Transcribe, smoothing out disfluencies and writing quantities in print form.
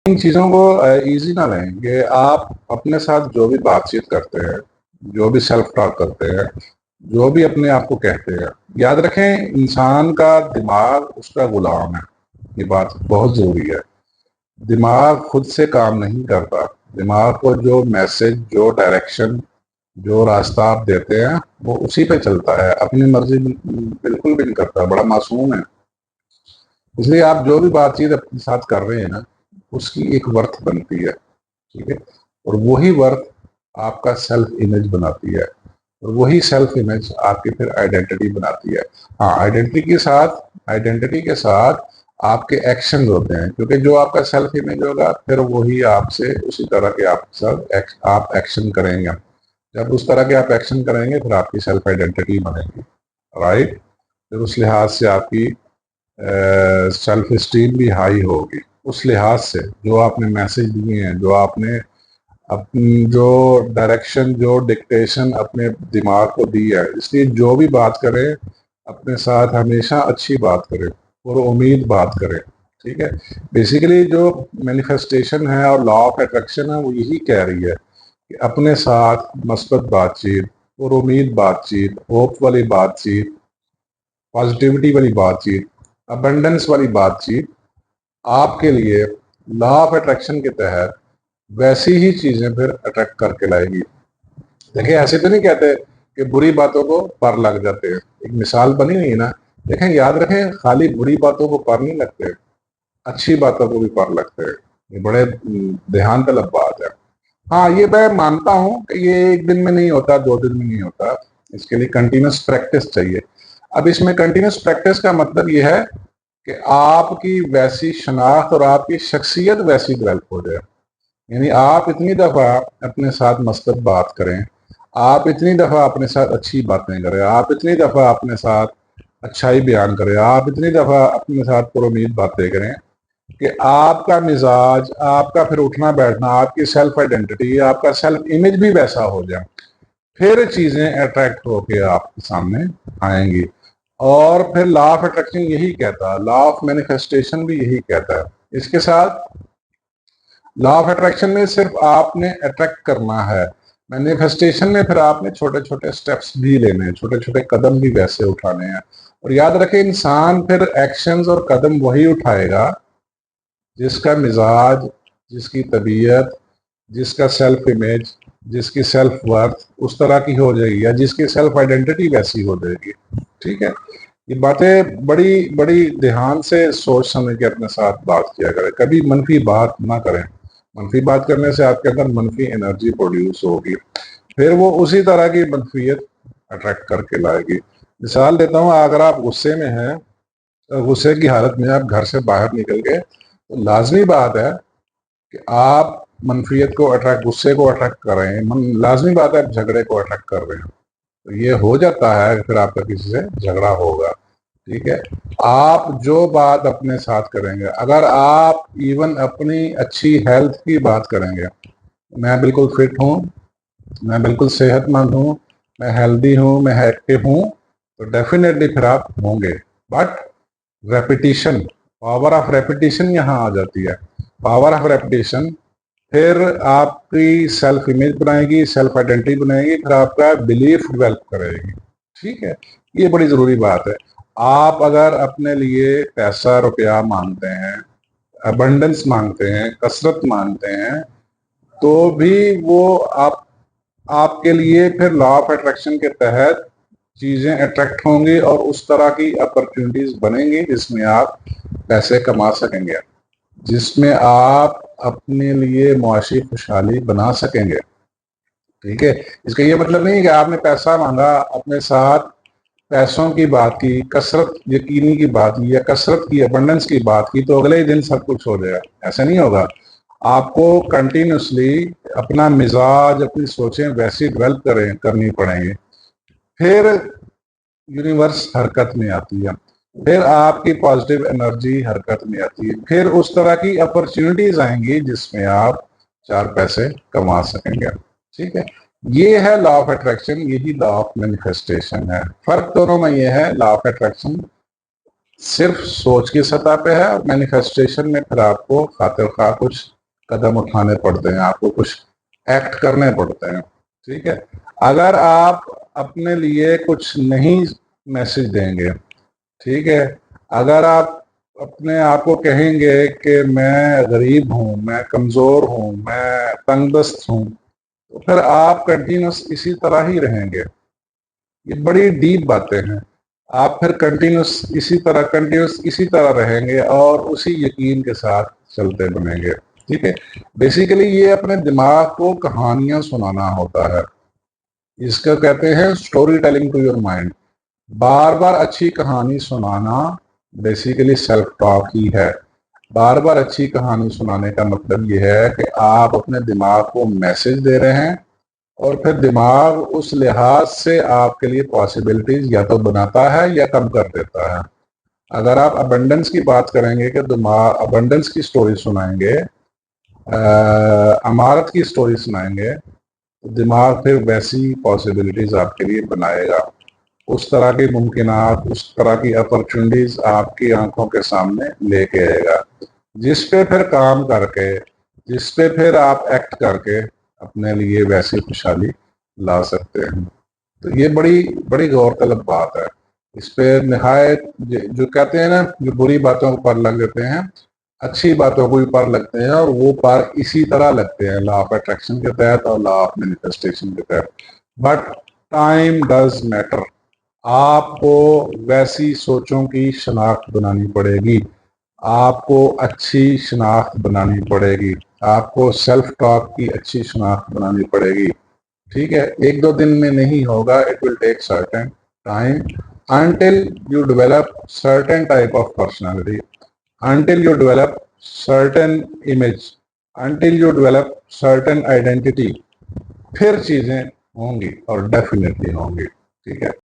इन चीज़ों को इजी ना लें कि आप अपने साथ जो भी बातचीत करते हैं, जो भी सेल्फ टॉक करते हैं, जो भी अपने आप को कहते हैं, याद रखें इंसान का दिमाग उसका गुलाम है। ये बात बहुत ज़रूरी है। दिमाग खुद से काम नहीं करता। दिमाग को जो मैसेज, जो डायरेक्शन, जो रास्ता आप देते हैं वो उसी पे चलता है, अपनी मर्जी बिल्कुल भी नहीं करता, बड़ा मासूम है। इसलिए आप जो भी बातचीत अपने साथ कर रहे हैं ना, उसकी एक वर्थ बनती है। ठीक है। और वही वर्थ आपका सेल्फ इमेज बनाती है, और वही सेल्फ इमेज आपकी फिर आइडेंटिटी बनाती है। हाँ, आइडेंटिटी के साथ आपके एक्शन होते हैं, क्योंकि जो आपका सेल्फ इमेज होगा फिर वही आपसे उसी तरह के आप सब आप एक्शन करेंगे। जब उस तरह के आप एक्शन करेंगे फिर आपकी सेल्फ आइडेंटिटी बनेगी। राइट। फिर उस लिहाज से आपकी सेल्फ स्टीम भी हाई होगी। उस लिहाज से जो आपने मैसेज दिए हैं, जो आपने अपनी जो डायरेक्शन, जो डिक्टेशन अपने दिमाग को दी है, इसलिए जो भी बात करें अपने साथ हमेशा अच्छी बात करें और उम्मीद बात करें। ठीक है। बेसिकली जो मैनिफेस्टेशन है और लॉ ऑफ अट्रैक्शन है वो यही कह रही है कि अपने साथ मस्बत बातचीत और उम्मीद बातचीत, होप वाली बातचीत, पॉजिटिविटी वाली बातचीत, अबंडेंस वाली बातचीत आपके लिए लॉ ऑफ अट्रैक्शन के तहत वैसी ही चीजें फिर अट्रैक्ट करके लाएगी। देखिए, ऐसे तो नहीं कहते कि बुरी बातों को पर लग जाते हैं। एक मिसाल बनी हुई है ना। देखें, याद रखें, खाली बुरी बातों को पर नहीं लगते, अच्छी बातों को भी पर लगते हैं। ये बड़े ध्यान तलब बात है। हाँ, ये मैं मानता हूँ कि ये एक दिन में नहीं होता, 2 दिन में नहीं होता। इसके लिए कंटिन्यूस प्रैक्टिस चाहिए। अब इसमें कंटिन्यूस प्रैक्टिस का मतलब ये है कि आपकी वैसी शनाख्त और आपकी शख्सियत वैसी डेवलप हो जाए। यानी आप इतनी दफा अपने साथ मस्बत बात करें, आप इतनी दफा अपने साथ अच्छी बातें करें, आप इतनी दफा अपने साथ अच्छाई बयान करें, आप इतनी दफा अपने साथ पुरुमीद बातें करें कि आपका मिजाज, आपका फिर उठना बैठना, आपकी सेल्फ आइडेंटिटी, आपका सेल्फ इमेज भी वैसा हो जाए। फिर चीजें अट्रैक्ट होके आपके सामने आएंगी। और फिर लॉ ऑफ अट्रैक्शन यही कहता है, लॉ ऑफ मैनिफेस्टेशन भी यही कहता है। इसके साथ लॉ ऑफ अट्रैक्शन में सिर्फ आपने अट्रैक्ट करना है, मैनिफेस्टेशन में फिर आपने छोटे छोटे स्टेप्स भी लेने हैं, छोटे छोटे कदम भी वैसे उठाने हैं। और याद रखें, इंसान फिर एक्शंस और कदम वही उठाएगा जिसका मिजाज, जिसकी तबीयत, जिसका सेल्फ इमेज, जिसकी सेल्फ वर्थ उस तरह की हो जाएगी, या जिसकी सेल्फ आइडेंटिटी वैसी हो जाएगी। ठीक है। ये बातें बड़ी बड़ी ध्यान से सोच समझ के अपने साथ बात किया करें। कभी मनफी बात ना करें। मनफी बात करने से आपके अंदर मनफी एनर्जी प्रोड्यूस होगी, फिर वो उसी तरह की मनफियत अट्रैक्ट करके लाएगी। मिसाल देता हूँ, अगर आप गुस्से में हैं, तो गुस्से की हालत में आप घर से बाहर निकल गए, तो लाजमी बात है कि आप मनफियत को अट्रैक्ट, गुस्से को अट्रैक्ट कर रहे हैं। लाजमी बात है आप झगड़े को अट्रैक्ट कर रहे हैं। तो ये हो जाता है, फिर आपका किसी से झगड़ा होगा। ठीक है। आप जो बात अपने साथ करेंगे, अगर आप इवन अपनी अच्छी हेल्थ की बात करेंगे, मैं बिल्कुल फिट हूँ, मैं बिल्कुल सेहतमंद हूँ, मैं हेल्दी हूँ, मैं एक्टिव हूँ, तो डेफिनेटली फिर आप होंगे। But repetition, power of repetition यहाँ आ जाती है। पावर ऑफ रेपिटेशन फिर आपकी सेल्फ इमेज बनाएगी, सेल्फ आइडेंटिटी बनाएगी, फिर आपका बिलीफ डेवलप करेगी। ठीक है। ये बड़ी जरूरी बात है। आप अगर अपने लिए पैसा रुपया मांगते हैं, अबंडेंस मांगते हैं, कसरत मांगते हैं, तो भी वो आपके लिए फिर लॉ ऑफ अट्रैक्शन के तहत चीजें अट्रैक्ट होंगी और उस तरह की अपॉर्चुनिटीज बनेंगी जिसमें आप पैसे कमा सकेंगे, जिसमें आप अपने लिए मुआशी खुशहाली बना सकेंगे। ठीक है। इसका ये मतलब नहीं है कि आपने पैसा मांगा, अपने साथ पैसों की बात की, कसरत यकीनी की बात की, या कसरत की, अबंडेंस की बात की, तो अगले ही दिन सब कुछ हो जाएगा। ऐसा नहीं होगा। आपको कंटिन्यूसली अपना मिजाज, अपनी सोचें वैसी डेवलप करनी पड़ेंगी, फिर यूनिवर्स हरकत में आती है, फिर आपकी पॉजिटिव एनर्जी हरकत में आती है, फिर उस तरह की अपॉर्चुनिटीज आएंगी जिसमें आप 4 पैसे कमा सकेंगे। ठीक है। ये है लॉ ऑफ अट्रैक्शन, यही लॉ ऑफ मैनिफेस्टेशन है। फर्क दोनों में ये है, लॉ ऑफ अट्रैक्शन सिर्फ सोच की सतह पे है, और मैनिफेस्टेशन में फिर आपको खातिर खा कुछ कदम उठाने पड़ते हैं, आपको कुछ एक्ट करने पड़ते हैं। ठीक है, अगर आप अपने लिए कुछ नहीं मैसेज देंगे, ठीक है, अगर आप अपने आप को कहेंगे कि मैं गरीब हूं, मैं कमजोर हूं, मैं तंगदस्त हूं, तो फिर आप कंटिन्यूस इसी तरह ही रहेंगे। ये बड़ी डीप बातें हैं। आप फिर कंटिन्यूस इसी तरह रहेंगे और उसी यकीन के साथ चलते बनेंगे। ठीक है, बेसिकली ये अपने दिमाग को कहानियां सुनाना होता है, इसका कहते हैं storytelling to your mind. बार बार अच्छी कहानी सुनाना बेसिकली सेल्फ टॉक ही है। बार बार अच्छी कहानी सुनाने का मतलब यह है कि आप अपने दिमाग को मैसेज दे रहे हैं और फिर दिमाग उस लिहाज से आपके लिए पॉसिबिलिटीज या तो बनाता है या कम कर देता है। अगर आप अबंडेंस की बात करेंगे कि दिमाग अबंडेंस की स्टोरी सुनाएंगे, अमारत की स्टोरी सुनाएंगे, तो दिमाग फिर वैसी पॉसिबिलिटीज आपके लिए बनाएगा। उस तरह के मुमकिनात, उस तरह की अपॉर्चुनिटीज आपकी आंखों के सामने लेके आएगा, जिस पे फिर काम करके, जिस पे फिर आप एक्ट करके अपने लिए वैसी खुशहाली ला सकते हैं। तो ये बड़ी बड़ी गौरतलब बात है। इस पे निहायत जो कहते हैं ना, जो बुरी बातों को पर लग देते हैं, अच्छी बातों को भी पर लगते हैं, और वो पर इसी तरह लगते हैं, लॉ ऑफ अट्रैक्शन के तहत और लॉ ऑफ मैनिफेस्टेशन के तहत। But time does matter. आपको वैसी सोचों की शनाख्त बनानी पड़ेगी, आपको अच्छी शनाख्त बनानी पड़ेगी, आपको सेल्फ टॉक की अच्छी शनाख्त बनानी पड़ेगी। ठीक है, एक दो दिन में नहीं होगा, it will take certain time until you develop certain type of personality, until you develop certain image, until you develop certain identity, फिर चीजें होंगी और डेफिनेटली होंगी। ठीक है।